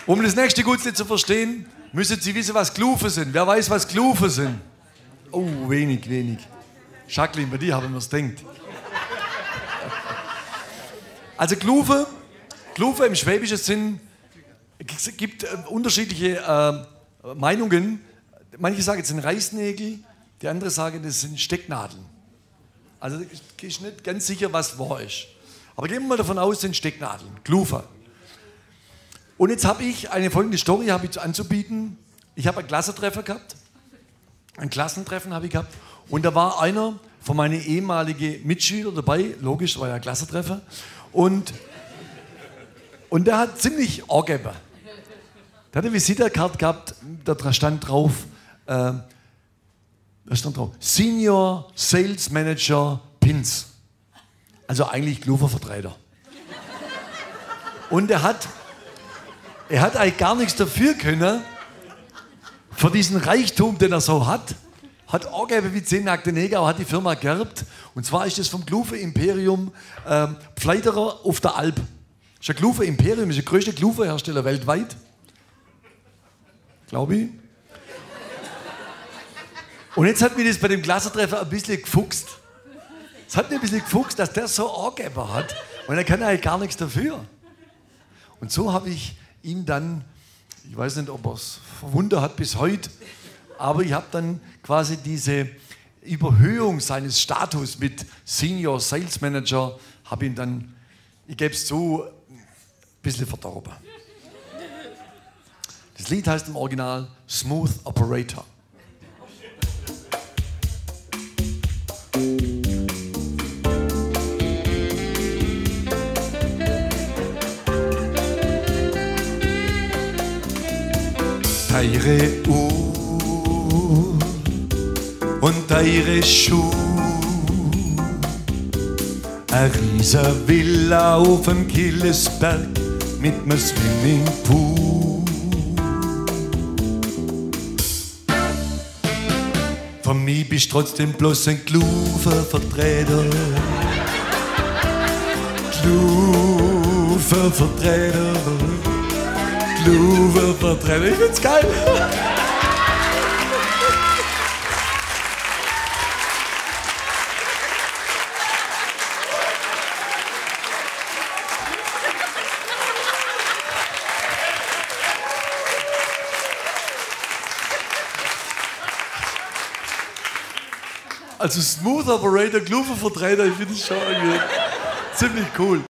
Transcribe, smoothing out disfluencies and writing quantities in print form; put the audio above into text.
Um das nächste Gutzli zu verstehen, müssen Sie wissen, was Glufe sind. Wer weiß, was Glufe sind? Oh, wenig. Jacqueline, bei dir haben wir es gedacht. Also Glufe im schwäbischen Sinn, es gibt unterschiedliche Meinungen. Manche sagen, es sind Reißnägel, die anderen sagen, das sind Stecknadeln. Also ich bin nicht ganz sicher, was wahr ist. Aber gehen wir mal davon aus, es sind Stecknadeln, Glufe. Und jetzt habe ich eine folgende Story anzubieten. Ich habe ein Klassentreffen gehabt. Ein Klassentreffen habe ich gehabt. Und da war einer von meinen ehemaligen Mitschülern dabei. Logisch, war ja ein Klassentreffen. Und der hat ziemlich angegeben. Der hat eine Visitenkarte gehabt, da stand drauf, Senior Sales Manager Pins. Also eigentlich Glufer-Vertreter. Und er hat eigentlich gar nichts dafür können, für diesen Reichtum, den er so hat angegeben wie 10 nackte Neger, aber hat die Firma geerbt. Und zwar ist das vom Glufe-Imperium Pfleiderer auf der Alp. Das ist ein Glufe-Imperium, ist der größte Glufe-Hersteller weltweit. Glaube ich. Und jetzt hat mir das bei dem Klassentreffen ein bisschen gefuchst. Es hat mir ein bisschen gefuchst, dass der so angegeben hat. Und er kann eigentlich gar nichts dafür. Und so habe ich ihn dann, ich weiß nicht, ob er es verwundert hat bis heute, aber ich habe dann quasi diese Überhöhung seines Status mit Senior Sales Manager, habe ihn dann, ich gebe es zu, ein bisschen verdorben. Das Lied heißt im Original Smooth Operator. Deine Uhr und deine Schuhe, eine riesige Villa auf dem Killesberg mit einem Swimmingpool. Für mich bist trotzdem bloß ein Glufer-Vertreter. Glufer-Vertreter. Glufer-Vertreter. Ich find's geil. Also Smooth Operator, Glufer-Vertreter, ich finde es schon irgendwie ziemlich cool.